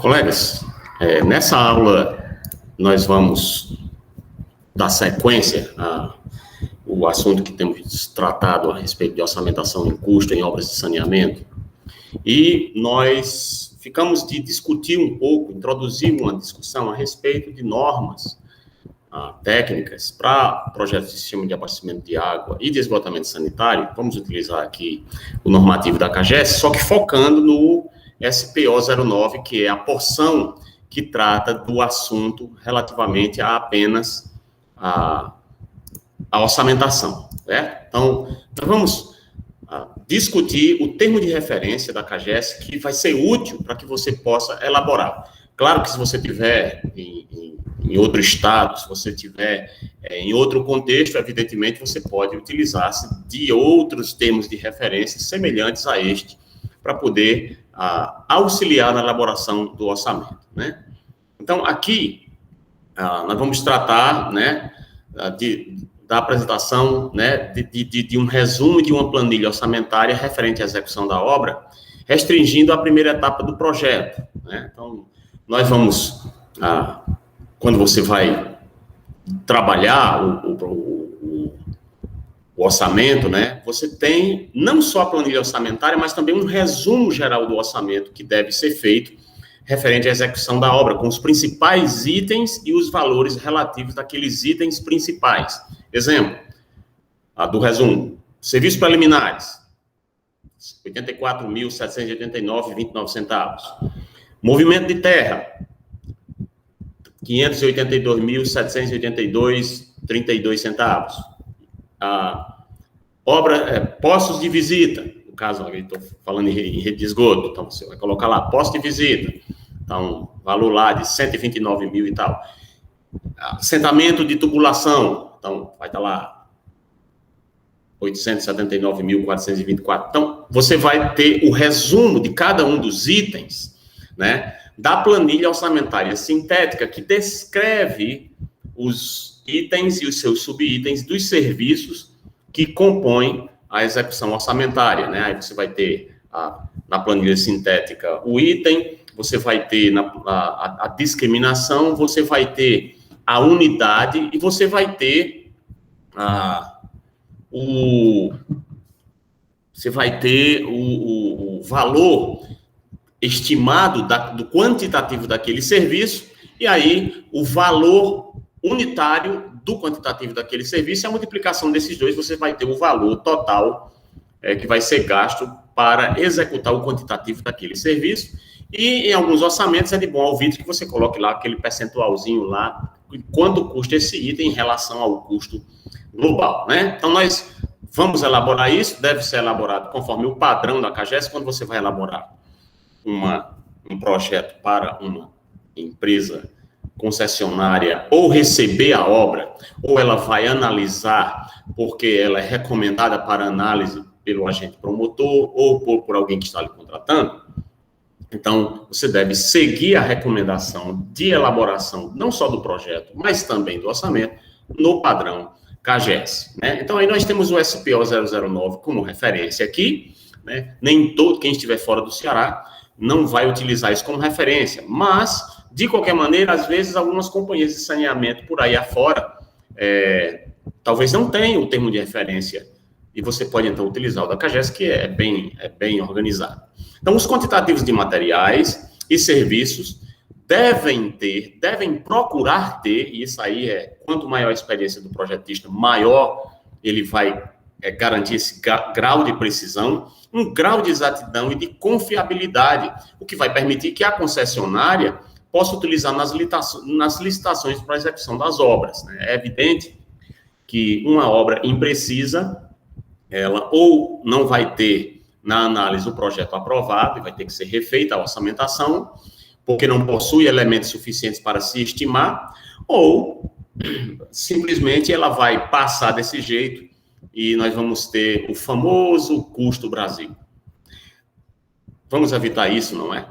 Colegas, nessa aula nós vamos dar sequência ao assunto que temos tratado a respeito de orçamentação em custo em obras de saneamento, e nós ficamos de discutir um pouco, introduzir uma discussão a respeito de normas técnicas para projetos de sistema de abastecimento de água e de esgotamento sanitário. Vamos utilizar aqui o normativo da CAGES, só que focando no SPO09, que é a porção que trata do assunto relativamente a apenas a orçamentação, certo? Então, nós vamos discutir o termo de referência da CAGES, que vai ser útil para que você possa elaborar. Claro que se você tiver em outro estado, se você tiver em outro contexto, evidentemente você pode utilizar-se de outros termos de referência semelhantes a este, para poder auxiliar na elaboração do orçamento, né? Então, aqui, nós vamos tratar, né, da apresentação, né, de um resumo de uma planilha orçamentária referente à execução da obra, restringindo a primeira etapa do projeto, né? Então, nós vamos, quando você vai trabalhar o orçamento, né, você tem não só a planilha orçamentária, mas também um resumo geral do orçamento que deve ser feito referente à execução da obra, com os principais itens e os valores relativos daqueles itens principais. Exemplo, do resumo: serviços preliminares, R$ 84.789,29. Movimento de terra, R$ 582.782,32. Postos de visita, no caso, eu estou falando em rede de esgoto, então você vai colocar lá, posto de visita, então, valor lá de 129 mil e tal. Assentamento de tubulação, então, vai estar lá, 879.424. Então, você vai ter o resumo de cada um dos itens, né, da planilha orçamentária sintética, que descreve os itens e os seus subitens dos serviços que compõem a execução orçamentária, né? Aí você vai ter na planilha sintética o item, você vai ter a discriminação, você vai ter a unidade e você vai ter o valor estimado do quantitativo daquele serviço, e aí o valor unitário do quantitativo daquele serviço, e a multiplicação desses dois, você vai ter o valor total que vai ser gasto para executar o quantitativo daquele serviço. E em alguns orçamentos é de bom ouvido que você coloque lá aquele percentualzinho lá, quanto custa esse item em relação ao custo global, né? Então, nós vamos elaborar isso, deve ser elaborado conforme o padrão da CAGES. Quando você vai elaborar um projeto para uma empresa concessionária ou receber a obra, ou ela vai analisar porque ela é recomendada para análise pelo agente promotor ou por alguém que está lhe contratando, então você deve seguir a recomendação de elaboração não só do projeto, mas também do orçamento no padrão CAGES, né? Então aí nós temos o SPO 009 como referência aqui, né? Nem todo quem estiver fora do Ceará não vai utilizar isso como referência, mas, de qualquer maneira, às vezes, algumas companhias de saneamento por aí afora, talvez não tenham o termo de referência, e você pode, então, utilizar o da CAGES, que é bem organizado. Então, os quantitativos de materiais e serviços devem procurar ter, e isso aí quanto maior a experiência do projetista, maior ele vai garantir esse grau de precisão, um grau de exatidão e de confiabilidade, o que vai permitir que a concessionária possa utilizar nas licitações para a execução das obras, né? É evidente que uma obra imprecisa, ela ou não vai ter na análise o projeto aprovado e vai ter que ser refeita a orçamentação, porque não possui elementos suficientes para se estimar, ou simplesmente ela vai passar desse jeito e nós vamos ter o famoso custo Brasil. Vamos evitar isso, não é?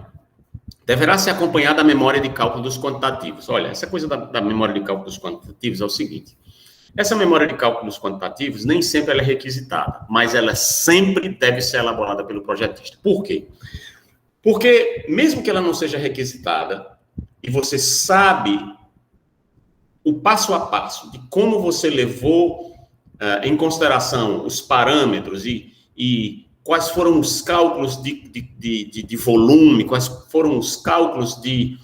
Deverá ser acompanhada da memória de cálculo dos quantitativos. Olha, essa coisa da memória de cálculo dos quantitativos é o seguinte: essa memória de cálculo dos quantitativos nem sempre ela é requisitada, mas ela sempre deve ser elaborada pelo projetista. Por quê? Porque, mesmo que ela não seja requisitada, e você sabe o passo a passo de como você levou em consideração os parâmetros e quais foram os cálculos de volume, quais foram os cálculos de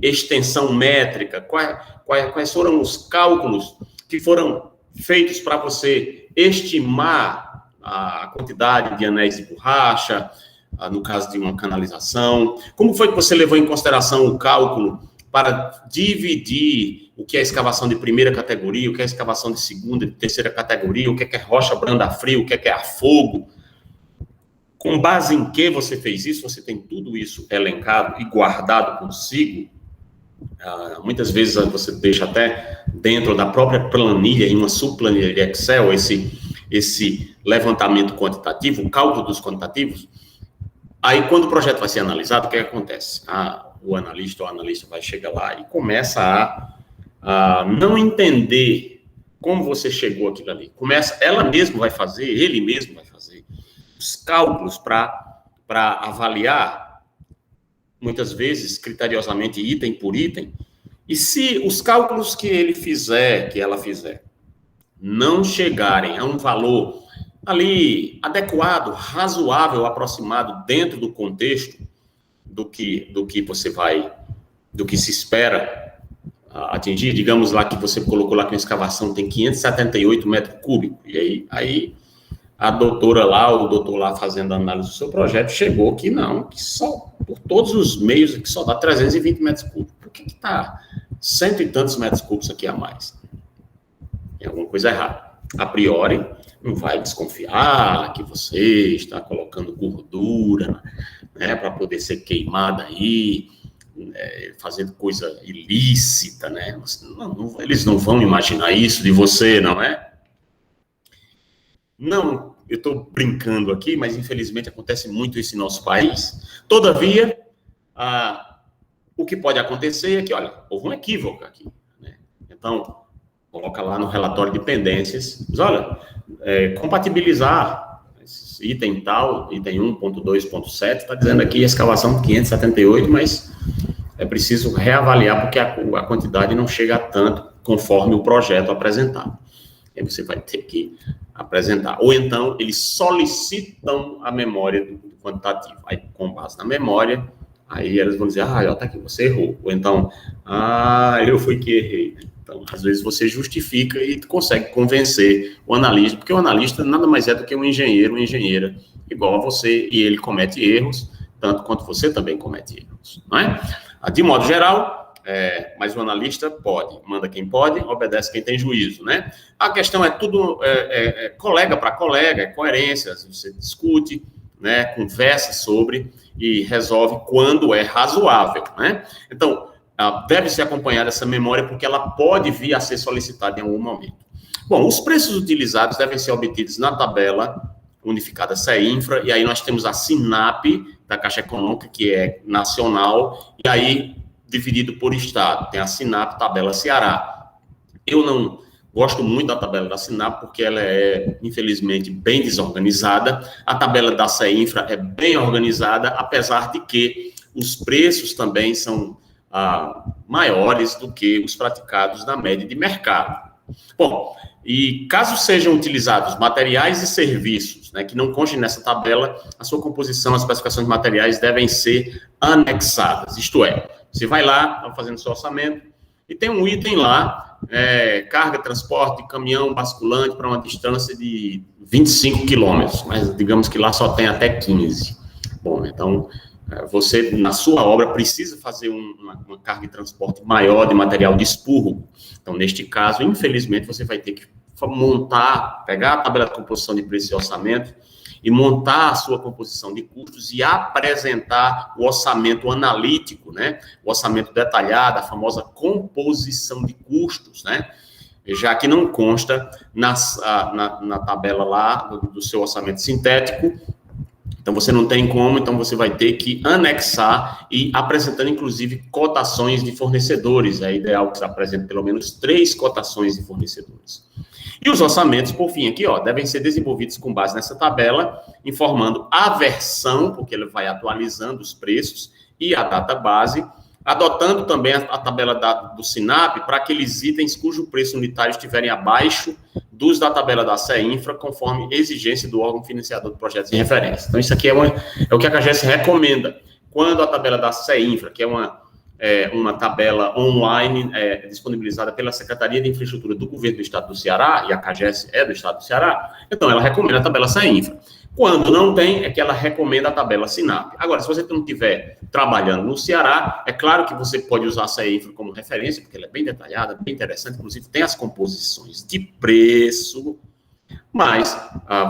extensão métrica, quais foram os cálculos que foram feitos para você estimar a quantidade de anéis de borracha, no caso de uma canalização. Como foi que você levou em consideração o cálculo para dividir o que é escavação de primeira categoria, o que é escavação de segunda, de terceira categoria, o que é rocha branda fria, o que é a fogo? Com base em que você fez isso? Você tem tudo isso elencado e guardado consigo? Muitas vezes você deixa até dentro da própria planilha, em uma subplanilha de Excel, esse levantamento quantitativo, o cálculo dos quantitativos. Aí, quando o projeto vai ser analisado, o que acontece? O analista ou a analista vai chegar lá e começa a não entender como você chegou àquilo ali. Ela mesma vai fazer, ele mesmo vai fazer os cálculos para avaliar, muitas vezes, criteriosamente, item por item. E se os cálculos que ele fizer, que ela fizer, não chegarem a um valor ali adequado, razoável, aproximado dentro do contexto do que você vai, do que se espera atingir, digamos lá que você colocou lá que a escavação tem 578 metros cúbicos, e aí a doutora lá, o doutor lá fazendo a análise do seu projeto, chegou que não, que só, por todos os meios, que só dá 320 metros cúbicos. Por que está 100 e tantos metros cúbicos aqui a mais? Tem alguma coisa errada. A priori, não vai desconfiar que você está colocando gordura, né, para poder ser queimada aí, fazendo coisa ilícita, né? Eles não vão imaginar isso de você, não é? Não, eu estou brincando aqui, mas infelizmente acontece muito isso em nosso país. Todavia, o que pode acontecer é que, olha, houve um equívoco aqui, né? Então, coloca lá no relatório de pendências, diz, olha, compatibilizar item tal, item 1.2.7, está dizendo aqui escavação 578, mas é preciso reavaliar porque a quantidade não chega a tanto conforme o projeto apresentado. Aí você vai ter que apresentar. Ou então, eles solicitam a memória do quantitativo. Aí, com base na memória, aí eles vão dizer, tá aqui, você errou. Ou então, eu fui que errei. Então, às vezes você justifica e consegue convencer o analista, porque o analista nada mais é do que um engenheiro, uma engenheira, igual a você, e ele comete erros, tanto quanto você também comete erros, não é? De modo geral, mas o analista pode, manda quem pode, obedece quem tem juízo, né? A questão é tudo colega para colega, é coerência, você discute, né, conversa sobre e resolve quando é razoável, né? Então, deve ser acompanhada essa memória porque ela pode vir a ser solicitada em algum momento. Bom, os preços utilizados devem ser obtidos na tabela unificada CEINFRA, e aí nós temos a SINAP da Caixa Econômica, que é nacional, e aí dividido por estado. Tem a SINAP, tabela Ceará. Eu não gosto muito da tabela da SINAP porque ela é, infelizmente, bem desorganizada. A tabela da CEINFRA é bem organizada, apesar de que os preços também são maiores do que os praticados na média de mercado. Bom, e caso sejam utilizados materiais e serviços, né, que não constem nessa tabela, a sua composição, as especificações de materiais devem ser anexadas. Isto é, você vai lá, está fazendo seu orçamento, e tem um item lá, carga, transporte, caminhão basculante para uma distância de 25 quilômetros, mas digamos que lá só tem até 15. Bom, então, você, na sua obra, precisa fazer uma carga de transporte maior de material de expurgo. Então, neste caso, infelizmente, você vai ter que pegar a tabela de composição de preço e orçamento e montar a sua composição de custos e apresentar o orçamento analítico, né? O orçamento detalhado, a famosa composição de custos, né? Já que não consta na tabela lá do seu orçamento sintético. Então, você não tem como, então você vai ter que anexar e apresentando, inclusive, cotações de fornecedores. É ideal que você apresente pelo menos 3 cotações de fornecedores. E os orçamentos, por fim, aqui, ó, devem ser desenvolvidos com base nessa tabela, informando a versão, porque ele vai atualizando os preços, e a data base, adotando também a tabela do SINAP para aqueles itens cujo preço unitário estiverem abaixo dos da tabela da CEINFRA, conforme exigência do órgão financiador de projetos de referência. Então, isso aqui é o que a CAGES recomenda. Quando a tabela da CEINFRA, que é uma tabela online disponibilizada pela Secretaria de Infraestrutura do Governo do Estado do Ceará, e a CAGES é do Estado do Ceará, então ela recomenda a tabela CEINFRA. Quando não tem, é que ela recomenda a tabela SINAP. Agora, se você não estiver trabalhando no Ceará, é claro que você pode usar a CEINFRA como referência, porque ela é bem detalhada, bem interessante, inclusive tem as composições de preço, mas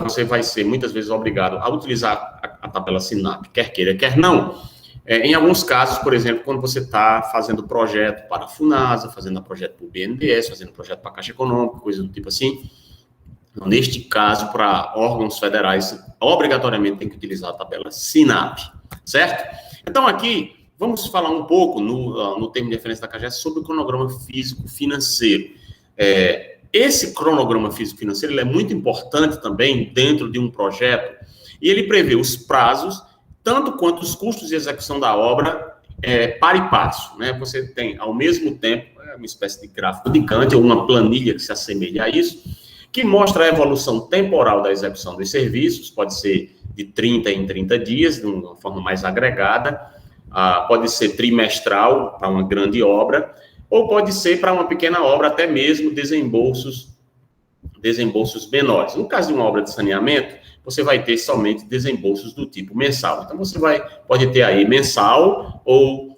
você vai ser muitas vezes obrigado a utilizar a tabela SINAP, quer queira, quer não. Em alguns casos, por exemplo, quando você está fazendo projeto para a FUNASA, fazendo projeto para o BNDES, fazendo projeto para a Caixa Econômica, coisa do tipo assim. Neste caso, para órgãos federais, obrigatoriamente tem que utilizar a tabela SINAP, certo? Então, aqui, vamos falar um pouco, no termo de referência da CAGES, sobre o cronograma físico-financeiro. Esse cronograma físico-financeiro ele é muito importante também dentro de um projeto, e ele prevê os prazos, tanto quanto os custos de execução da obra, par e passo, né? Você tem, ao mesmo tempo, uma espécie de gráfico de Gantt, ou uma planilha que se assemelha a isso, que mostra a evolução temporal da execução dos serviços, pode ser de 30 em 30 dias, de uma forma mais agregada, pode ser trimestral para uma grande obra, ou pode ser para uma pequena obra, até mesmo desembolsos menores. No caso de uma obra de saneamento, você vai ter somente desembolsos do tipo mensal. Então, você pode ter aí mensal ou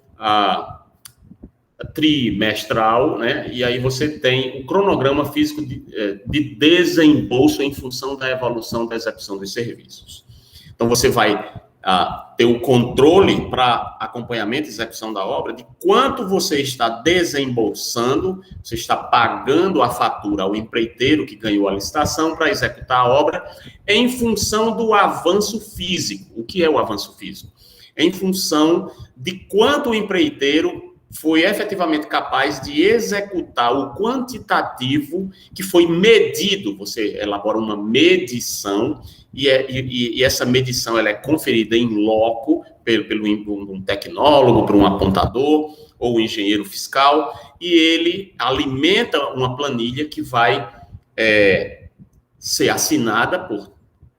trimestral, né? E aí você tem o cronograma físico de desembolso em função da evolução da execução dos serviços. Então, você vai ter o controle para acompanhamento e execução da obra de quanto você está desembolsando, você está pagando a fatura ao empreiteiro que ganhou a licitação para executar a obra em função do avanço físico. O que é o avanço físico? Em função de quanto o empreiteiro foi efetivamente capaz de executar o quantitativo que foi medido. Você elabora uma medição e essa medição ela é conferida em loco pelo um tecnólogo, por um apontador ou um engenheiro fiscal, e ele alimenta uma planilha que vai ser assinada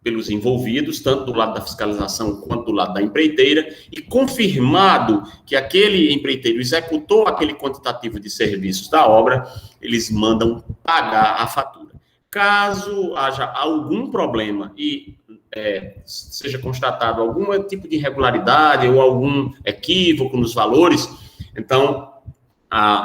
pelos envolvidos, tanto do lado da fiscalização quanto do lado da empreiteira, e confirmado que aquele empreiteiro executou aquele quantitativo de serviços da obra, eles mandam pagar a fatura. Caso haja algum problema e seja constatado algum tipo de irregularidade ou algum equívoco nos valores, então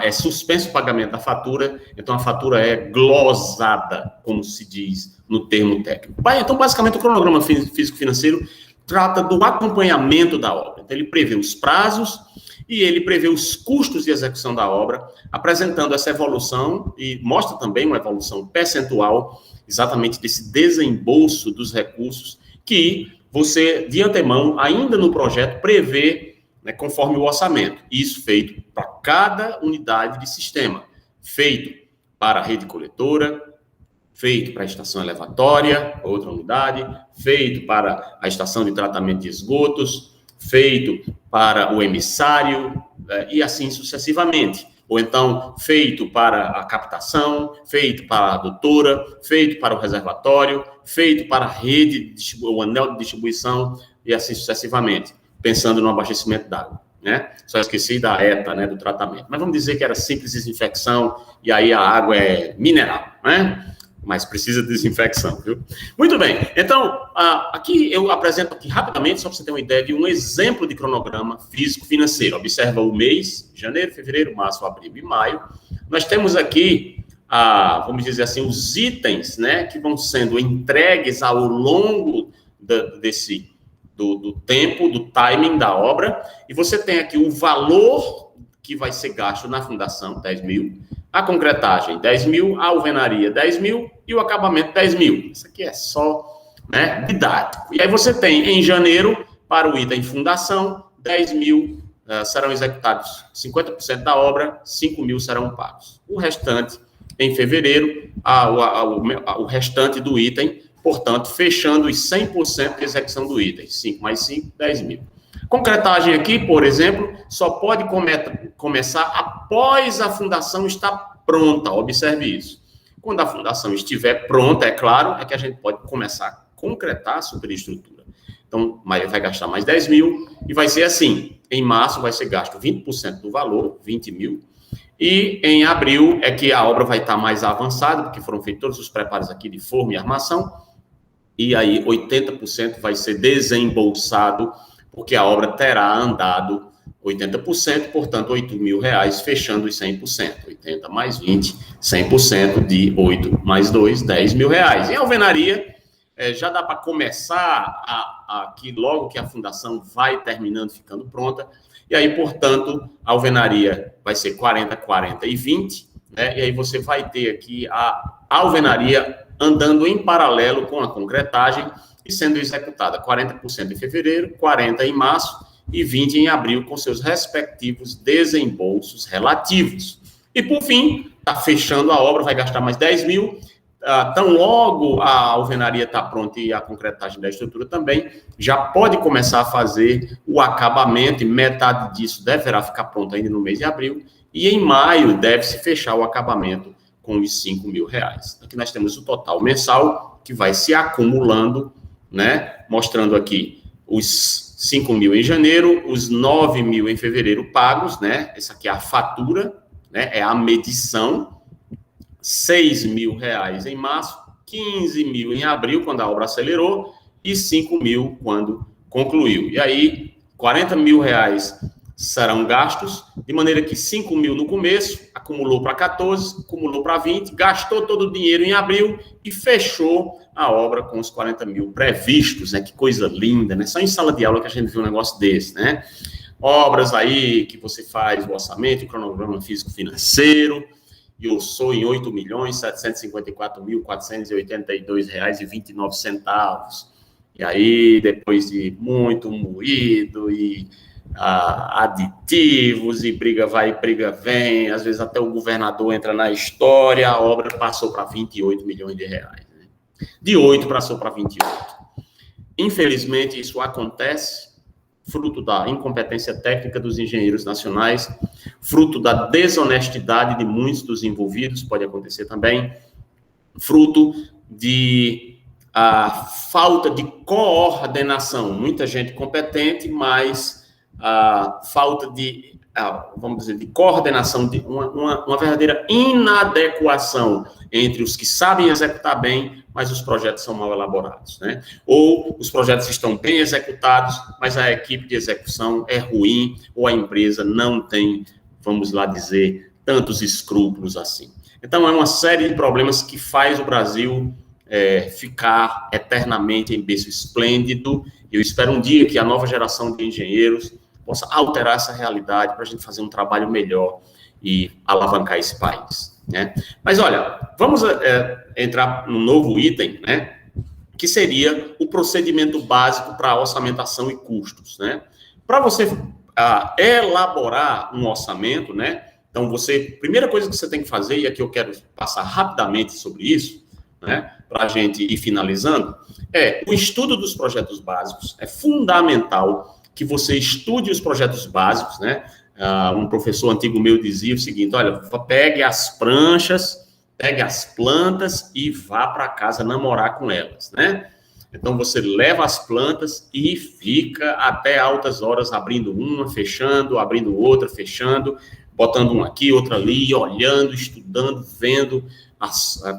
é suspenso o pagamento da fatura, então a fatura é glosada, como se diz no termo técnico. Então, basicamente, o cronograma físico-financeiro trata do acompanhamento da obra. Então, ele prevê os prazos e ele prevê os custos de execução da obra, apresentando essa evolução e mostra também uma evolução percentual exatamente desse desembolso dos recursos que você, de antemão, ainda no projeto, prevê, né, conforme o orçamento. Isso feito para cada unidade de sistema, feito para a rede coletora, feito para a estação elevatória, outra unidade, feito para a estação de tratamento de esgotos, feito para o emissário, e assim sucessivamente. Ou então, feito para a captação, feito para a adutora, feito para o reservatório, feito para a rede, o anel de distribuição, e assim sucessivamente, pensando no abastecimento d'água, né? Só esqueci da ETA, né, do tratamento. Mas vamos dizer que era simples desinfecção, e aí a água é mineral, né? Mas precisa de desinfecção, viu? Muito bem, então, aqui eu apresento aqui rapidamente, só para você ter uma ideia de um exemplo de cronograma físico-financeiro. Observa o mês, janeiro, fevereiro, março, abril e maio. Nós temos aqui, vamos dizer assim, os itens, né, que vão sendo entregues ao longo do tempo, do timing da obra, e você tem aqui o valor que vai ser gasto na fundação, 10 mil, a concretagem, 10 mil, a alvenaria, 10 mil, e o acabamento, 10 mil. Isso aqui é só, né, didático. E aí você tem, em janeiro, para o item fundação, 10 mil serão executados 50% da obra, 5 mil serão pagos. O restante em fevereiro o restante do item, portanto, fechando os 100% de execução do item. 5 mais 5, 10 mil. Concretagem aqui, por exemplo, só pode começar após a fundação estar pronta. Observe isso. Quando a fundação estiver pronta, é claro, é que a gente pode começar a concretar a superestrutura. Então, vai gastar mais 10 mil e vai ser assim. Em março vai ser gasto 20% do valor, 20 mil. E em abril é que a obra vai estar mais avançada, porque foram feitos todos os preparos aqui de forma e armação. E aí 80% vai ser desembolsado, porque a obra terá andado 80%, portanto, R$8.000, fechando os 100%. 80 mais 20, 100% de 8 mais 2, R$10.000. Em alvenaria, já dá para começar aqui, logo que a fundação vai terminando, ficando pronta. E aí, portanto, a alvenaria vai ser 40, 40 e 20, né? E aí você vai ter aqui a alvenaria andando em paralelo com a concretagem e sendo executada 40% em fevereiro, 40% em março e 20% em abril, com seus respectivos desembolsos relativos. E, por fim, está fechando a obra, vai gastar mais 10 mil. Tão logo a alvenaria está pronta e a concretagem da estrutura também, já pode começar a fazer o acabamento, e metade disso deverá ficar pronto ainda no mês de abril, e em maio deve-se fechar o acabamento com os R$5.000. Aqui nós temos o total mensal, que vai se acumulando, né? Mostrando aqui os 5 mil em janeiro, os 9 mil em fevereiro pagos, né? Essa aqui é a fatura, né? É a medição. 6 mil reais em março, 15 mil em abril, quando a obra acelerou, e 5 mil quando concluiu. E aí, 40 mil reais serão gastos, de maneira que 5 mil no começo, acumulou para 14, acumulou para 20, gastou todo o dinheiro em abril e fechou a obra com os 40 mil previstos, né? Que coisa linda, né? Só em sala de aula que a gente viu um negócio desse, né? Obras aí que você faz o orçamento, o cronograma físico-financeiro, e eu sou em R$8.754.482,29. E aí, depois de muito moído e aditivos, e briga vai e briga vem, às vezes até o governador entra na história, a obra passou para R$28 milhões. Né? De 8 passou para 28. Infelizmente, isso acontece fruto da incompetência técnica dos engenheiros nacionais, fruto da desonestidade de muitos dos envolvidos, pode acontecer também, fruto de falta de coordenação, muita gente competente, mas falta de, vamos dizer, de coordenação, de uma verdadeira inadequação entre os que sabem executar bem, mas os projetos são mal elaborados, né? Ou os projetos estão bem executados, mas a equipe de execução é ruim, ou a empresa não tem, vamos lá dizer, tantos escrúpulos assim. Então, é uma série de problemas que faz o Brasil ficar eternamente em berço esplêndido. Eu espero um dia que a nova geração de engenheiros possa alterar essa realidade para a gente fazer um trabalho melhor e alavancar esse país, né? Mas, olha, vamos entrar num novo item, né? Que seria o procedimento básico para orçamentação e custos, né? Para você elaborar um orçamento, né? Então, primeira coisa que você tem que fazer, e aqui eu quero passar rapidamente sobre isso, né? Para a gente ir finalizando, o estudo dos projetos básicos. É fundamental que você estude os projetos básicos, né? Um professor antigo meu dizia o seguinte: olha, pegue as pranchas, pegue as plantas e vá para casa namorar com elas, né? Então, você leva as plantas e fica até altas horas abrindo uma, fechando, abrindo outra, fechando, botando uma aqui, outra ali, olhando, estudando, vendo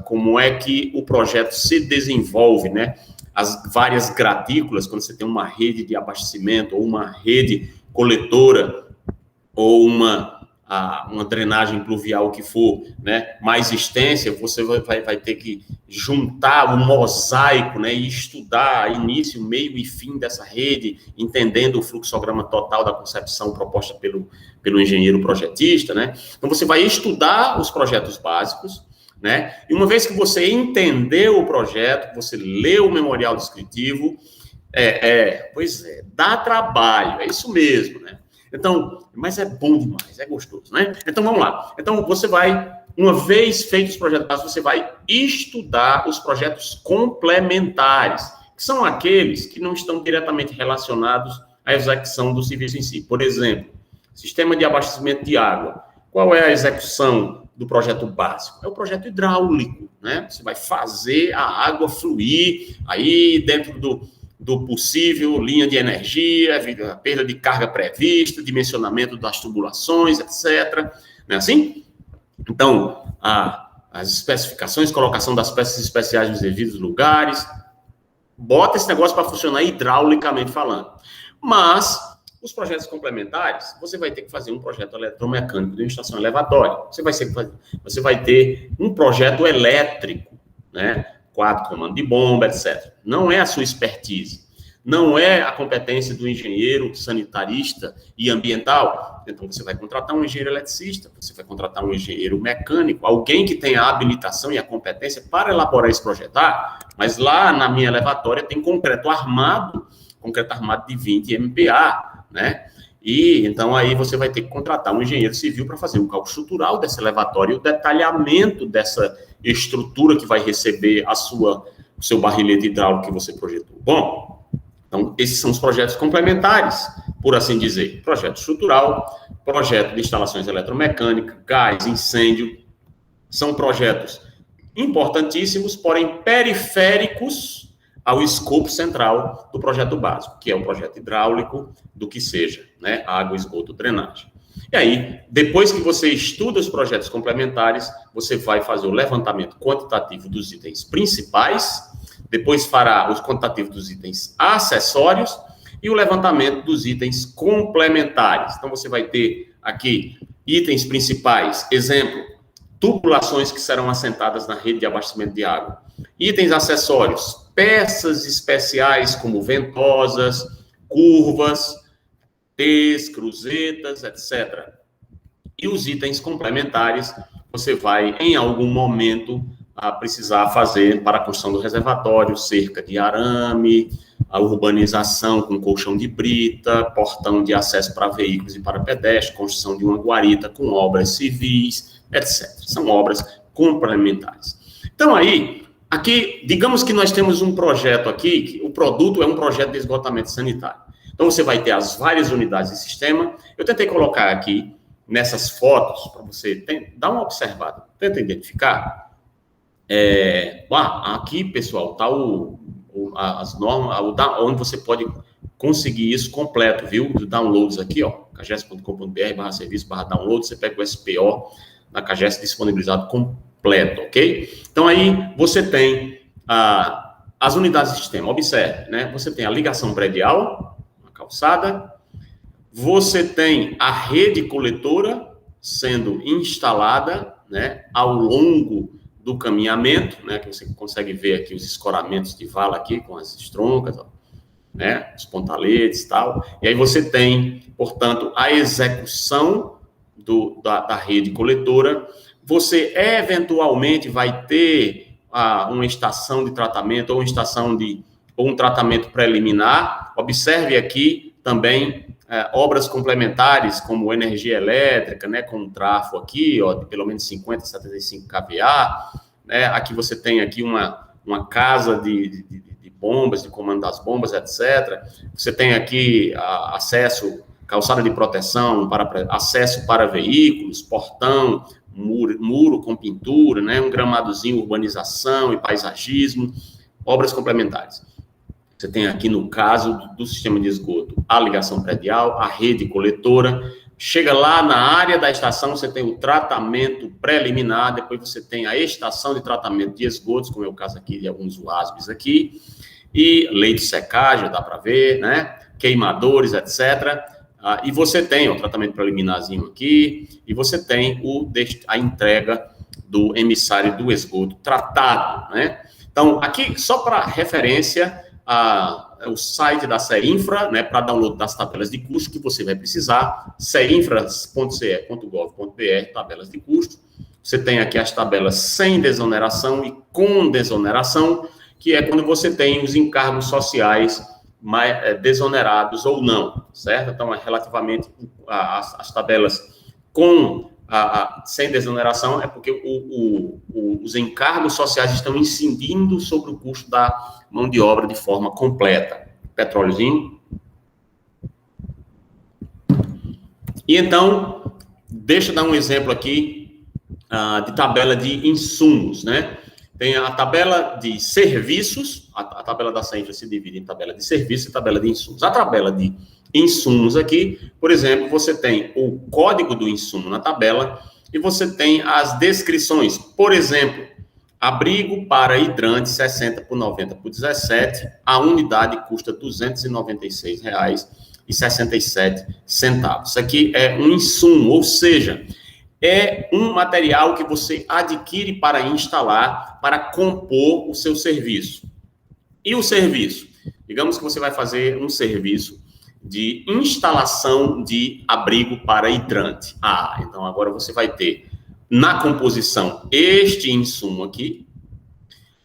como é que o projeto se desenvolve, né? As várias gratículas, quando você tem uma rede de abastecimento ou uma rede coletora ou uma drenagem pluvial que for, né, mais extensa, você vai ter que juntar o mosaico, né, e estudar início, meio e fim dessa rede, entendendo o fluxograma total da concepção proposta pelo engenheiro projetista, né? Então, você vai estudar os projetos básicos, né? E uma vez que você entendeu o projeto, você leu o memorial descritivo, dá trabalho, é isso mesmo, né? Então, mas é bom demais, é gostoso, né? Então, vamos lá. Então, você vai uma vez feitos os projetos básicos, você vai estudar os projetos complementares, que são aqueles que não estão diretamente relacionados à execução do serviço em si. Por exemplo, sistema de abastecimento de água. Qual é a execução do projeto básico? É o projeto hidráulico, né? Você vai fazer a água fluir aí dentro do possível, linha de energia, perda de carga prevista, dimensionamento das tubulações, etc. Não é assim? Então, as especificações, colocação das peças especiais nos devidos lugares, bota esse negócio para funcionar hidraulicamente falando. Mas, os projetos complementares, você vai ter que fazer um projeto eletromecânico de uma estação elevatória. Você vai ter um projeto elétrico, né? Quadro, comando de bomba, etc. Não é a sua expertise. Não é a competência do engenheiro sanitarista e ambiental. Então, você vai contratar um engenheiro eletricista, você vai contratar um engenheiro mecânico, alguém que tenha a habilitação e a competência para elaborar esse projeto. Mas lá na minha elevatória tem concreto armado de 20 MPa, né? E então aí você vai ter que contratar um engenheiro civil para fazer o cálculo estrutural dessa elevatória e o detalhamento dessa estrutura que vai receber o seu barrilete hidráulico que você projetou. Bom, então esses são os projetos complementares, por assim dizer. Projeto estrutural, projeto de instalações eletromecânicas, gás, incêndio, são projetos importantíssimos, porém periféricos ao escopo central do projeto básico, que é o projeto hidráulico do que seja, né? Água, esgoto, drenagem. E aí, depois que você estuda os projetos complementares, você vai fazer o levantamento quantitativo dos itens principais, depois fará os quantitativos dos itens acessórios e o levantamento dos itens complementares. Então, você vai ter aqui itens principais, exemplo, tubulações que serão assentadas na rede de abastecimento de água. Itens acessórios, peças especiais como ventosas, curvas, T's, cruzetas, etc. E os itens complementares, você vai, em algum momento, precisar fazer para a construção do reservatório, cerca de arame, a urbanização com colchão de brita, portão de acesso para veículos e para pedestres, construção de uma guarita com obras civis, etc. São obras complementares. Então, aí, aqui, digamos que nós temos um projeto aqui, que o produto é um projeto de esgotamento sanitário. Então, você vai ter as várias unidades de sistema. Eu tentei colocar aqui, nessas fotos, para você dar uma observada, tenta identificar. Aqui, pessoal, está as normas, onde você pode conseguir isso completo, viu? Os downloads aqui, ó, cages.com.br/serviço/download, você pega o SPO na Cages disponibilizado completo, ok? Então, aí, você tem as unidades de sistema. Observe, né? Você tem a ligação predial, a calçada, você tem a rede coletora sendo instalada, né, ao longo do caminhamento, né, que você consegue ver aqui os escoramentos de vala aqui com as estroncas, ó, né, os pontaletes e tal. E aí você tem, portanto, a execução da rede coletora. Você eventualmente vai ter uma estação de tratamento ou um tratamento preliminar. Observe aqui também obras complementares, como energia elétrica, né, com um trafo aqui, ó, de pelo menos 50 a 75 kVA, né, aqui você tem aqui uma casa de bombas, de comando das bombas, etc. Você tem aqui acesso, calçada de proteção, acesso para veículos, portão, muro com pintura, né, um gramadozinho, urbanização e paisagismo, obras complementares. Você tem aqui, no caso do sistema de esgoto, a ligação predial, a rede coletora. Chega lá na área da estação, você tem o tratamento preliminar, depois você tem a estação de tratamento de esgotos, como é o caso aqui de alguns UASBs aqui, e leite de secagem, dá para ver, né? Queimadores, etc. E você tem o tratamento preliminarzinho aqui, e você tem a entrega do emissário do esgoto tratado, né? Então, aqui, só para referência, o site da CEINFRA, né, para download das tabelas de custo que você vai precisar, ceinfra.ce.gov.br, tabelas de custo. Você tem aqui as tabelas sem desoneração e com desoneração, que é quando você tem os encargos sociais desonerados ou não, certo? Então, relativamente às tabelas com sem desoneração, é porque os encargos sociais estão incidindo sobre o custo da mão de obra de forma completa. Petróleozinho. E então, deixa eu dar um exemplo aqui de tabela de insumos, né? Tem a tabela de serviços, a tabela da CENFRA se divide em tabela de serviços e tabela de insumos. A tabela de insumos aqui, por exemplo, você tem o código do insumo na tabela e você tem as descrições. Por exemplo, abrigo para hidrante 60 por 90 por 17, a unidade custa R$ 296,67. Isso aqui é um insumo, ou seja, é um material que você adquire para instalar, para compor o seu serviço. E o serviço? Digamos que você vai fazer um serviço de instalação de abrigo para hidrante. Então agora você vai ter na composição este insumo aqui,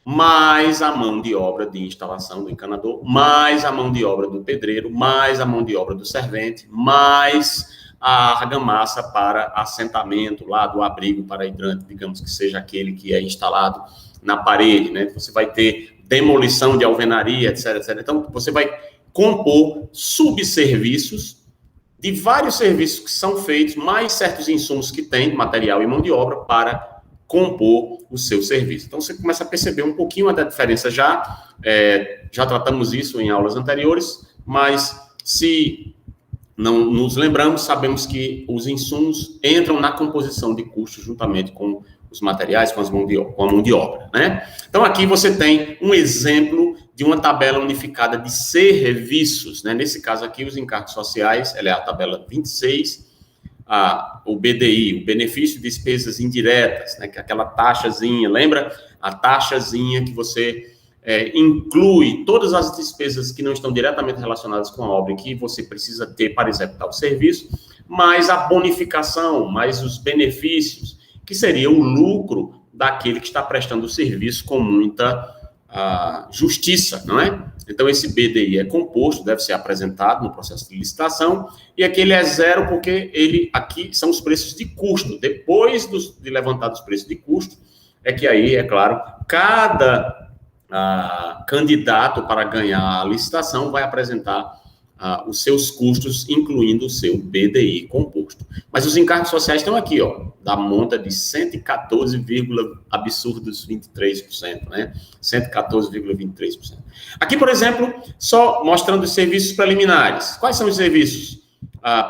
mais a mão de obra de instalação do encanador, mais a mão de obra do pedreiro, mais a mão de obra do servente, mais a argamassa para assentamento lá do abrigo para hidrante, digamos que seja aquele que é instalado na parede, né? Você vai ter demolição de alvenaria, etc, etc. Então, você vai compor subserviços de vários serviços que são feitos, mais certos insumos que tem, material e mão de obra, para compor o seu serviço. Então, você começa a perceber um pouquinho da diferença já. Já tratamos isso em aulas anteriores, mas se não nos lembramos, sabemos que os insumos entram na composição de custos juntamente com os materiais, com a mão de obra, né? Então, aqui você tem um exemplo de uma tabela unificada de serviços, né? Nesse caso aqui, os encargos sociais, ela é a tabela 26, o BDI, o benefício de despesas indiretas, né? Que é aquela taxazinha, lembra? A taxazinha que você inclui todas as despesas que não estão diretamente relacionadas com a obra e que você precisa ter para executar o serviço, mais a bonificação, mais os benefícios, que seria o lucro daquele que está prestando o serviço com muita justiça, não é? Então, esse BDI é composto, deve ser apresentado no processo de licitação, e aqui ele é zero porque aqui são os preços de custo. Depois de levantados os preços de custo, é que aí, é claro, cada candidato para ganhar a licitação vai apresentar os seus custos, incluindo o seu BDI composto. Mas os encargos sociais estão aqui, da monta de 114, absurdos 23%, né? 114,23%. Aqui, por exemplo, só mostrando os serviços preliminares. Quais são os serviços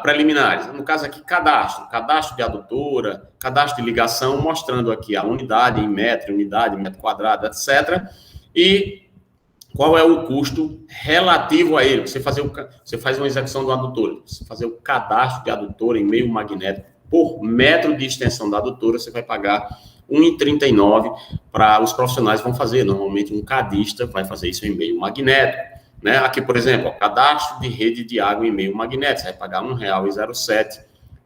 preliminares? No caso aqui, cadastro de adutora, cadastro de ligação, mostrando aqui a unidade em metro, unidade em metro quadrado, etc., e qual é o custo relativo a ele. Você faz uma execução do adutor, você fazer o cadastro de adutora em meio magnético por metro de extensão da adutora, você vai pagar R$ 1,39 para os profissionais vão fazer. Normalmente um cadista vai fazer isso em meio magnético, né? Aqui, por exemplo, cadastro de rede de água em meio magnético, você vai pagar R$ 1,07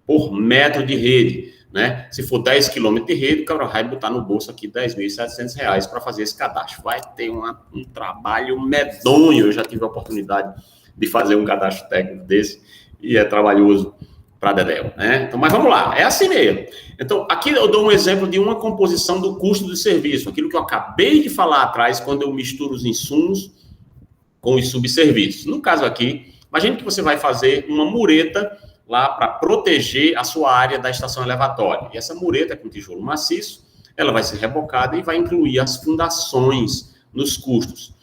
por metro de rede. Né? Se for 10 quilômetros de rede, o cara vai botar no bolso aqui R$ 10.700 para fazer esse cadastro. Vai ter um trabalho medonho. Eu já tive a oportunidade de fazer um cadastro técnico desse e é trabalhoso para Dedéu, né? Então, mas vamos lá, é assim mesmo. Então, aqui eu dou um exemplo de uma composição do custo do serviço, aquilo que eu acabei de falar atrás, quando eu misturo os insumos com os subserviços. No caso aqui, imagine que você vai fazer uma mureta lá para proteger a sua área da estação elevatória. E essa mureta com tijolo maciço, ela vai ser rebocada e vai incluir as fundações nos custos.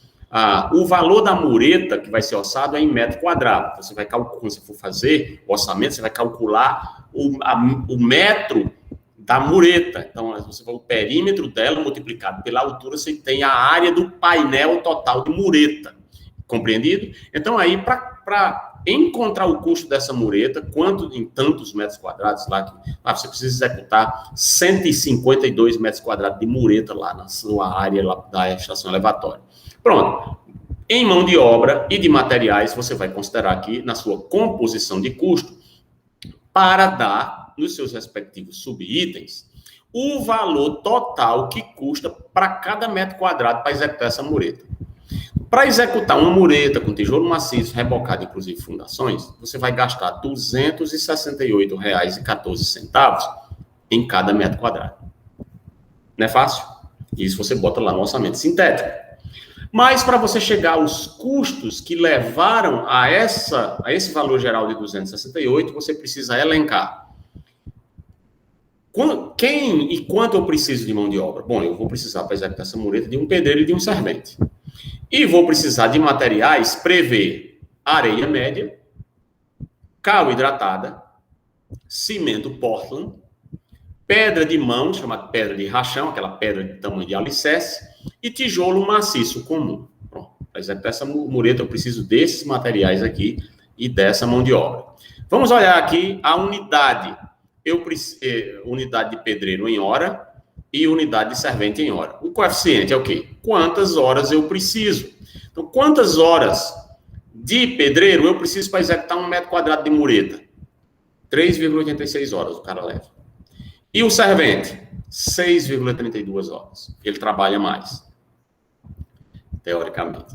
O valor da mureta que vai ser orçado é em metro quadrado. Então, você vai calcular, quando você for fazer o orçamento, você vai calcular o metro da mureta. Então, você vai o perímetro dela multiplicado pela altura, você tem a área do painel total de mureta. Compreendido? Então, aí, para encontrar o custo dessa mureta, quanto em tantos metros quadrados lá, você precisa executar 152 metros quadrados de mureta lá na sua área lá da estação elevatória. Pronto. Em mão de obra e de materiais, você vai considerar aqui na sua composição de custo para dar, nos seus respectivos subitens, o valor total que custa para cada metro quadrado para executar essa mureta. Para executar uma mureta com tijolo maciço, rebocado, inclusive fundações, você vai gastar R$ 268,14 em cada metro quadrado. Não é fácil? Isso você bota lá no orçamento sintético. Mas para você chegar aos custos que levaram a esse valor geral de 268, você precisa elencar. Quem e quanto eu preciso de mão de obra? Bom, eu vou precisar, para executar essa mureta, de um pedreiro e de um servente. E vou precisar de materiais, prever areia média, cal hidratada, cimento Portland, pedra de mão, chamada pedra de rachão, aquela pedra de tamanho de alicerce, e tijolo maciço comum. Para executar essa mureta, eu preciso desses materiais aqui e dessa mão de obra. Vamos olhar aqui a unidade. Unidade de pedreiro em hora e unidade de servente em hora. O coeficiente é o quê? Quantas horas eu preciso? Então, quantas horas de pedreiro eu preciso para executar 1 metro quadrado de mureta? 3,86 horas o cara leva. E o servente? 6,32 horas. Ele trabalha mais, teoricamente.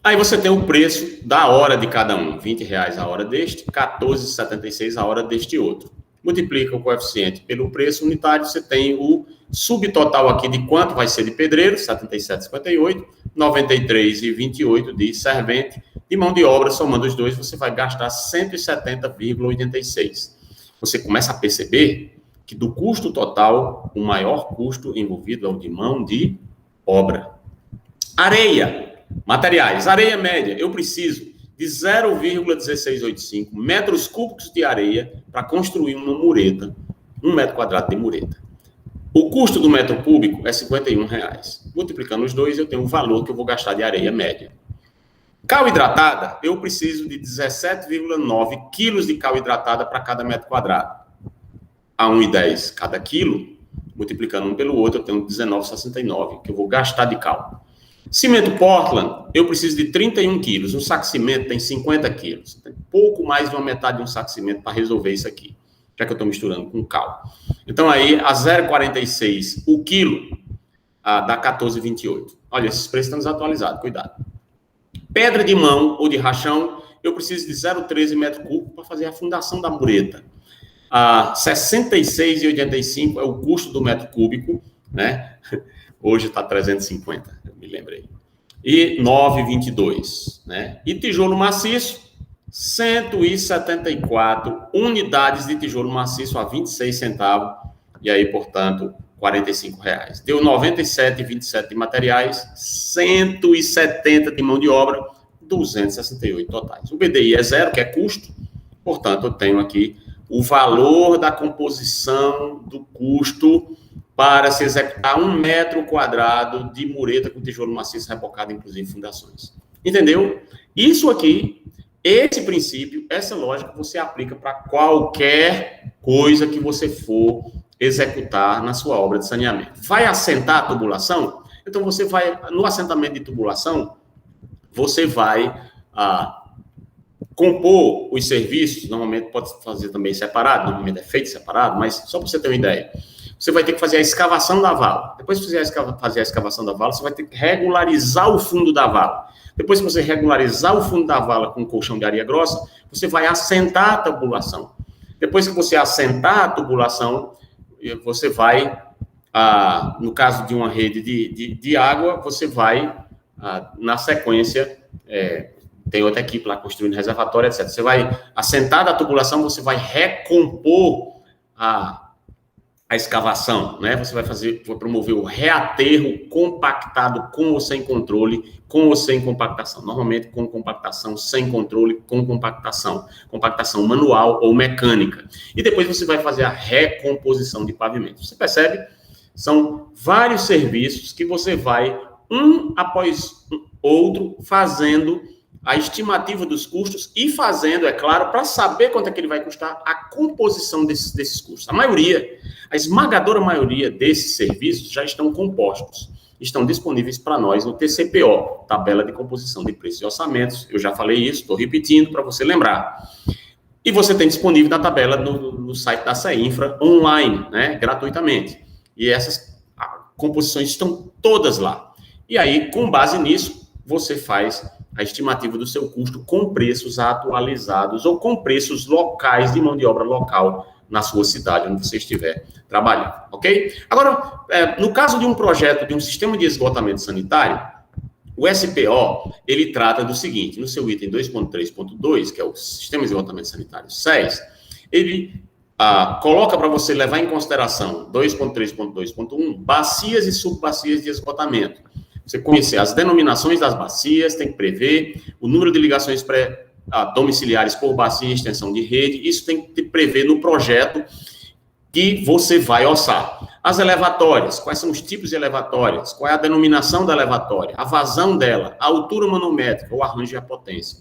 Aí você tem o preço da hora de cada um. R$20 a hora deste, R$14,76 a hora deste outro. Multiplica o coeficiente pelo preço unitário, você tem o subtotal aqui de quanto vai ser de pedreiro, 77,58, 93,28 de servente, de mão de obra, somando os dois, você vai gastar 170,86. Você começa a perceber que do custo total, o maior custo envolvido é o de mão de obra. Areia, materiais, areia média, eu preciso de 0,1685 metros cúbicos de areia para construir uma mureta, 1 metro quadrado de mureta. O custo do metro cúbico é R$51. Multiplicando os dois, eu tenho o valor que eu vou gastar de areia média. Cal hidratada, eu preciso de 17,9 quilos de cal hidratada para cada metro quadrado. A 1,10 cada quilo, multiplicando um pelo outro, eu tenho 19,69 que eu vou gastar de cal. Cimento Portland, eu preciso de 31 quilos. Um saco de cimento tem 50 quilos. Tem pouco mais de uma metade de um saco de cimento para resolver isso aqui, já que eu estou misturando com cal. Então, aí, a 0,46 o quilo dá 14,28. Olha, esses preços estão desatualizados, cuidado. Pedra de mão ou de rachão, eu preciso de 0,13 metro cúbico para fazer a fundação da mureta. 66,85 é o custo do metro cúbico, né? Hoje está 350, eu me lembrei. E 9,22, né? E tijolo maciço, 174 unidades de tijolo maciço a 26 centavos. E aí, portanto, R$45. Deu 97,27 de materiais, 170 de mão de obra, 268 totais. O BDI é zero, que é custo. Portanto, eu tenho aqui o valor da composição do custo para se executar 1 metro quadrado de mureta com tijolo maciço rebocado, inclusive fundações. Entendeu? Isso aqui, esse princípio, essa lógica, você aplica para qualquer coisa que você for executar na sua obra de saneamento. Vai assentar a tubulação? Então, você vai, no assentamento de tubulação, você vai compor os serviços, normalmente pode fazer também separado, normalmente é feito separado, mas só para você ter uma ideia. Você vai ter que fazer a escavação da vala. Depois que você fazer a escavação da vala, você vai ter que regularizar o fundo da vala. Depois que você regularizar o fundo da vala com um colchão de areia grossa, você vai assentar a tubulação. Depois que você assentar a tubulação, você vai, no caso de uma rede de água, você vai, na sequência, tem outra equipe lá construindo reservatório, etc. Você vai assentar da tubulação, você vai recompor a escavação, né? Você vai promover o reaterro compactado com ou sem controle, com ou sem compactação. Normalmente com compactação, sem controle, com compactação. Compactação manual ou mecânica. E depois você vai fazer a recomposição de pavimento. Você percebe? São vários serviços que você vai, um após outro, fazendo a estimativa dos custos e fazendo, é claro, para saber quanto é que ele vai custar, a composição desses custos. A esmagadora maioria desses serviços já estão compostos, estão disponíveis para nós no TCPO, Tabela de Composição de Preços e Orçamentos. Eu já falei isso, estou repetindo para você lembrar. E você tem disponível na tabela no site da CEINFRA online, né, gratuitamente. E essas composições estão todas lá. E aí, com base nisso, você faz a estimativa do seu custo com preços atualizados ou com preços locais de mão de obra local na sua cidade, onde você estiver trabalhando, ok? Agora, no caso de um projeto de um sistema de esgotamento sanitário, o SPO, ele trata do seguinte, no seu item 2.3.2, que é o Sistema de Esgotamento Sanitário SES, ele coloca para você levar em consideração 2.3.2.1, bacias e subbacias de esgotamento. Você conhecer as denominações das bacias, tem que prever o número de ligações domiciliares por bacia e extensão de rede, isso tem que prever no projeto que você vai orçar. As elevatórias, quais são os tipos de elevatórias, qual é a denominação da elevatória, a vazão dela, a altura manométrica, o arranjo e a potência.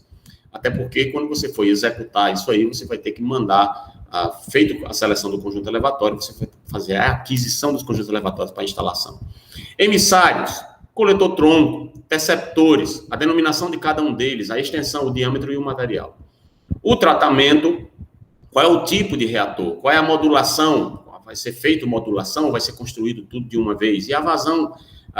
Até porque, quando você for executar isso aí, você vai ter que mandar, feito a seleção do conjunto elevatório, você vai fazer a aquisição dos conjuntos elevatórios para instalação. Emissários, coletor-tronco, interceptores, a denominação de cada um deles, a extensão, o diâmetro e o material. O tratamento, qual é o tipo de reator, qual é a modulação, vai ser feito modulação, vai ser construído tudo de uma vez, e a vazão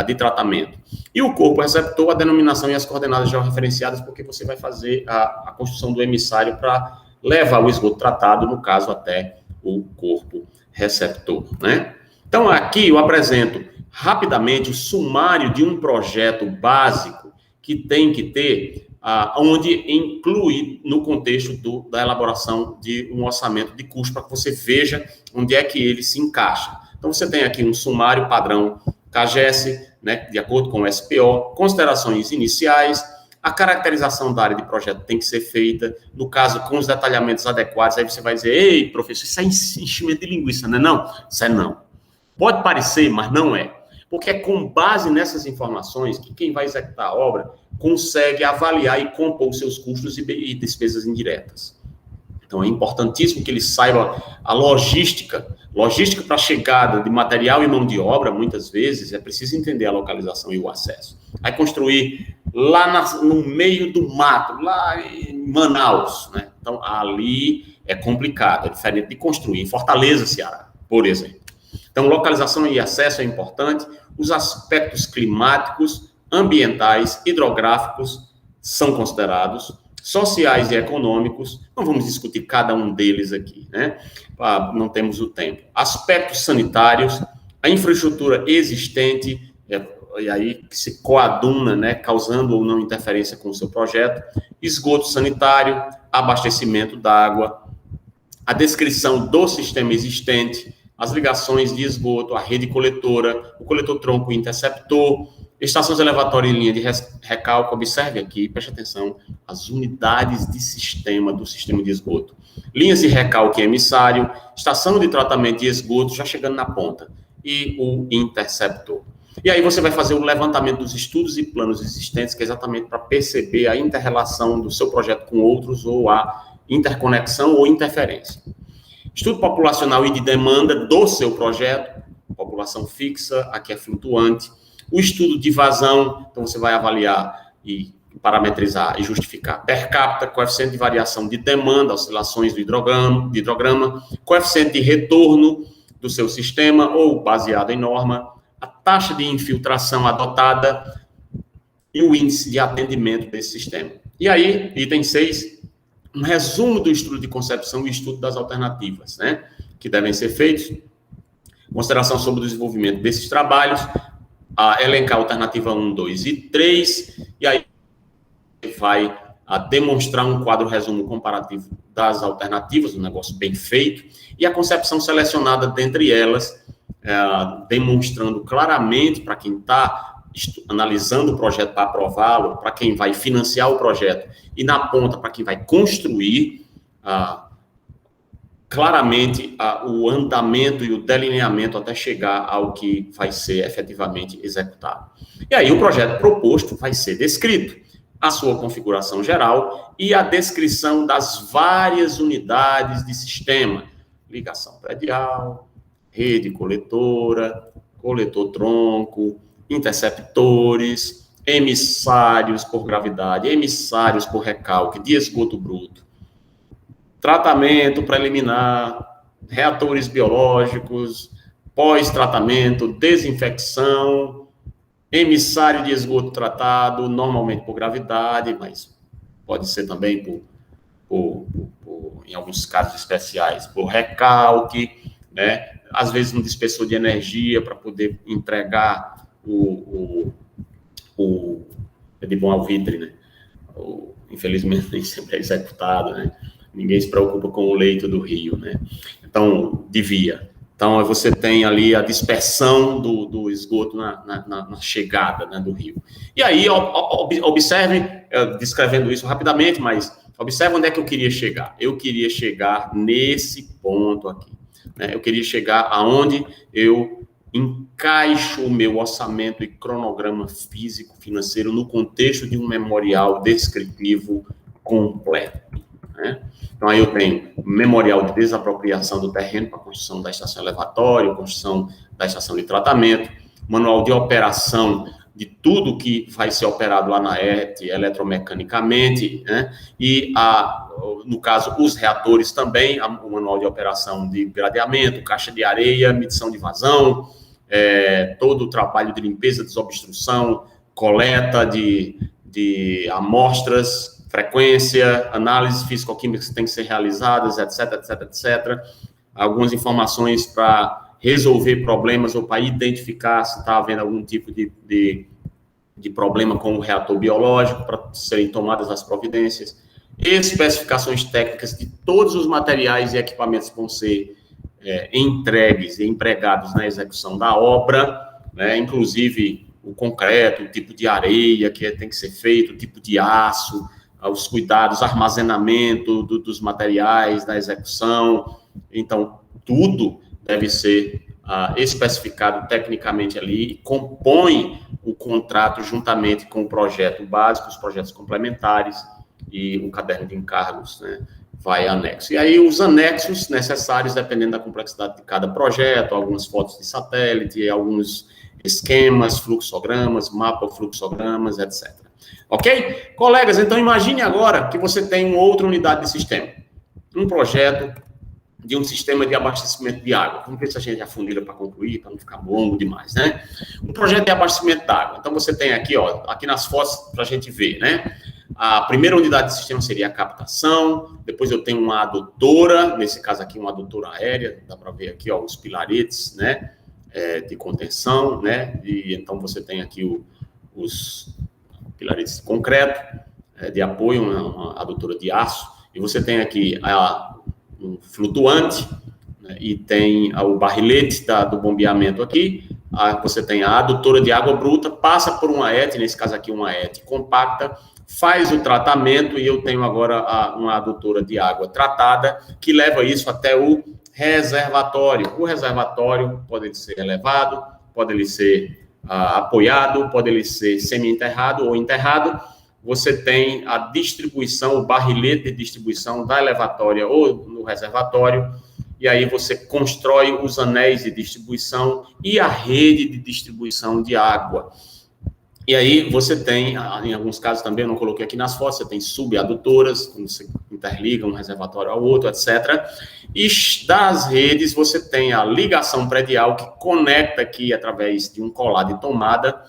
de tratamento. E o corpo receptor, a denominação e as coordenadas georreferenciadas, porque você vai fazer a construção do emissário para levar o esgoto tratado, no caso, até o corpo receptor, né? Então, aqui eu apresento rapidamente o sumário de um projeto básico que tem que ter, onde inclui no contexto da elaboração de um orçamento de custo, para que você veja onde é que ele se encaixa. Então, você tem aqui um sumário padrão CAGES, né, de acordo com o SPO, considerações iniciais, a caracterização da área de projeto tem que ser feita, no caso, com os detalhamentos adequados, aí você vai dizer, ei, professor, isso é enchimento de linguiça, não é não? Isso é não. Pode parecer, mas não é. Porque é com base nessas informações que quem vai executar a obra consegue avaliar e compor os seus custos e despesas indiretas. Então, é importantíssimo que ele saiba a logística para a chegada de material e mão de obra, muitas vezes, é preciso entender a localização e o acesso. Aí construir lá no meio do mato, lá em Manaus, né? Então, ali é complicado, é diferente de construir em Fortaleza, Ceará, por exemplo. Então, localização e acesso é importante, os aspectos climáticos, ambientais, hidrográficos são considerados, sociais e econômicos, não vamos discutir cada um deles aqui, né? Não temos o tempo. Aspectos sanitários, a infraestrutura existente, e aí que se coaduna, né, causando ou não interferência com o seu projeto, esgoto sanitário, abastecimento d'água, a descrição do sistema existente, as ligações de esgoto, a rede coletora, o coletor-tronco interceptor, estações elevatórias em linha de recalque. Observe aqui, preste atenção, as unidades de sistema do sistema de esgoto. Linhas de recalque e emissário, estação de tratamento de esgoto, já chegando na ponta, e o interceptor. E aí você vai fazer o levantamento dos estudos e planos existentes, que é exatamente para perceber a inter-relação do seu projeto com outros, ou a interconexão ou interferência. Estudo populacional e de demanda do seu projeto, população fixa, aqui é flutuante. O estudo de vazão, então você vai avaliar e parametrizar e justificar per capita, coeficiente de variação de demanda, oscilações do hidrograma, coeficiente de retorno do seu sistema ou baseado em norma, a taxa de infiltração adotada e o índice de atendimento desse sistema. E aí, item 6, um resumo do estudo de concepção e estudo das alternativas, né, que devem ser feitos, consideração sobre o desenvolvimento desses trabalhos, elencar a alternativa 1, 2 e 3, e aí vai demonstrar um quadro resumo comparativo das alternativas, um negócio bem feito, e a concepção selecionada dentre elas, demonstrando claramente para quem está analisando o projeto para aprová-lo, para quem vai financiar o projeto, e na ponta para quem vai construir, claramente o andamento e o delineamento até chegar ao que vai ser efetivamente executado. E aí o projeto proposto vai ser descrito, a sua configuração geral e a descrição das várias unidades de sistema, ligação predial, rede coletora, coletor-tronco, interceptores, emissários por gravidade, emissários por recalque, de esgoto bruto, tratamento preliminar, reatores biológicos, pós-tratamento, desinfecção, emissário de esgoto tratado, normalmente por gravidade, mas pode ser também por em alguns casos especiais, por recalque, né? Às vezes um dispersor de energia para poder entregar é de bom alvitre, né? Infelizmente nem sempre é executado, né? Ninguém se preocupa com o leito do rio, né? Então, devia. Então, você tem ali a dispersão do esgoto na chegada, né, do rio. E aí, observe, descrevendo isso rapidamente, mas observe onde é que eu queria chegar. Eu queria chegar nesse ponto aqui, né? Eu queria chegar aonde eu encaixo o meu orçamento e cronograma físico financeiro no contexto de um memorial descritivo completo, né? Então, aí eu tenho memorial de desapropriação do terreno para a construção da estação elevatória, construção da estação de tratamento, manual de operação de tudo que vai ser operado lá na ET, eletromecanicamente, né? E, no caso, os reatores também, o manual de operação de gradeamento, caixa de areia, medição de vazão, todo o trabalho de limpeza, desobstrução, coleta de amostras, frequência, análises físico-químicas que têm que ser realizadas, etc, etc, etc. Algumas informações para resolver problemas ou para identificar se está havendo algum tipo de problema com o reator biológico, para serem tomadas as providências. Especificações técnicas de todos os materiais e equipamentos que vão ser entregues e empregados na execução da obra, né? Inclusive o concreto, o tipo de areia que tem que ser feito, o tipo de aço, os cuidados, armazenamento dos materiais, da execução. Então, tudo deve ser especificado tecnicamente ali e compõe o contrato juntamente com o projeto básico, os projetos complementares e o caderno de encargos, né, vai anexo. E aí os anexos necessários, dependendo da complexidade de cada projeto, algumas fotos de satélite, alguns esquemas, fluxogramas, mapa fluxogramas, etc. Ok? Colegas, então imagine agora que você tem uma outra unidade de sistema. Um projeto de um sistema de abastecimento de água. Vamos ver se a gente afunila para concluir, para não ficar longo demais, né? Um projeto de abastecimento de água. Então, você tem aqui, ó, aqui nas fotos para a gente ver, né? A primeira unidade de sistema seria a captação, depois eu tenho uma adutora, nesse caso aqui uma adutora aérea, dá para ver aqui, ó, os pilaretes, né? De contenção, né? E então você tem aqui os pilaretes de concreto, de apoio, uma adutora de aço, e você tem aqui um flutuante, né, e tem o barrilete do bombeamento aqui, você tem a adutora de água bruta, passa por uma ET, nesse caso aqui uma ET compacta, faz o tratamento, e eu tenho agora uma adutora de água tratada, que leva isso até o reservatório. O reservatório pode ser elevado, pode ele ser apoiado, pode ele ser semi-enterrado ou enterrado. Você tem a distribuição, o barrilete de distribuição da elevatória ou no reservatório, e aí você constrói os anéis de distribuição e a rede de distribuição de água. E aí você tem, em alguns casos também, eu não coloquei aqui nas fotos, você tem subadutoras, quando você interliga um reservatório ao outro, etc. E das redes você tem a ligação predial que conecta aqui através de um colar de tomada,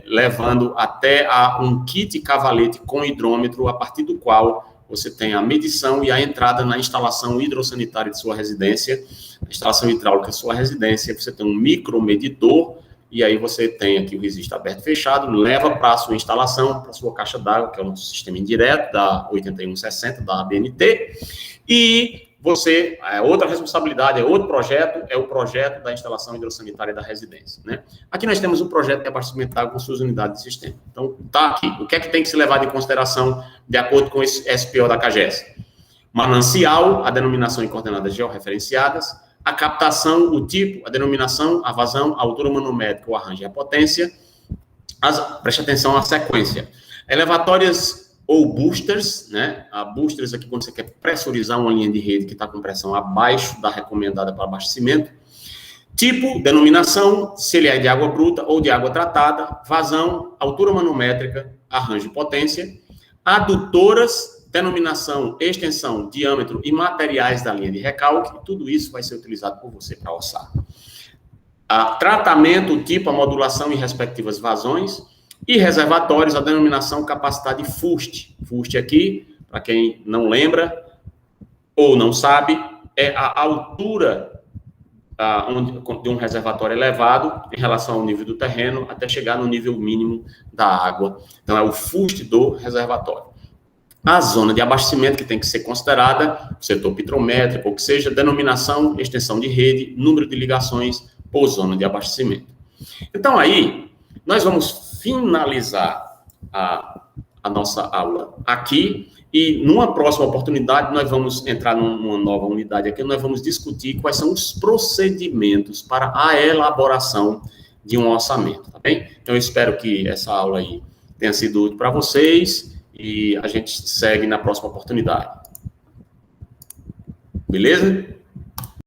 levando até um kit cavalete com hidrômetro, a partir do qual você tem a medição e a entrada na instalação hidrossanitária de sua residência, a instalação hidráulica de sua residência, você tem um micromedidor, e aí você tem aqui o registro aberto e fechado, leva para a sua instalação, para a sua caixa d'água, que é o nosso sistema indireto, da 8160, da ABNT, e você, outra responsabilidade, outro projeto, é o projeto da instalação hidrossanitária da residência, né? Aqui nós temos um projeto de abastecimento de água com suas unidades de sistema. Então, tá aqui. O que é que tem que ser levado em consideração de acordo com esse SPO da CAGES? Manancial, a denominação e coordenadas georreferenciadas, a captação, o tipo, a denominação, a vazão, a altura manométrica, o arranjo e a potência. Preste atenção à sequência. Elevatórias ou boosters, né? A boosters aqui quando você quer pressurizar uma linha de rede que está com pressão abaixo da recomendada para abastecimento. Tipo, denominação, se ele é de água bruta ou de água tratada. Vazão, altura manométrica, arranjo e potência. Adutoras, denominação, extensão, diâmetro e materiais da linha de recalque. Tudo isso vai ser utilizado por você para orçar. Tratamento, tipo, a modulação e respectivas vazões. E reservatórios, a denominação capacidade FUST. FUST aqui, para quem não lembra, ou não sabe, é a altura de um reservatório elevado em relação ao nível do terreno até chegar no nível mínimo da água. Então, é o fuste do reservatório. A zona de abastecimento que tem que ser considerada, setor pitrométrico, ou que seja, denominação, extensão de rede, número de ligações ou zona de abastecimento. Então, aí, nós vamos finalizar a nossa aula aqui e, numa próxima oportunidade, nós vamos entrar numa nova unidade aqui, nós vamos discutir quais são os procedimentos para a elaboração de um orçamento, tá bem? Então, eu espero que essa aula aí tenha sido útil para vocês e a gente segue na próxima oportunidade. Beleza?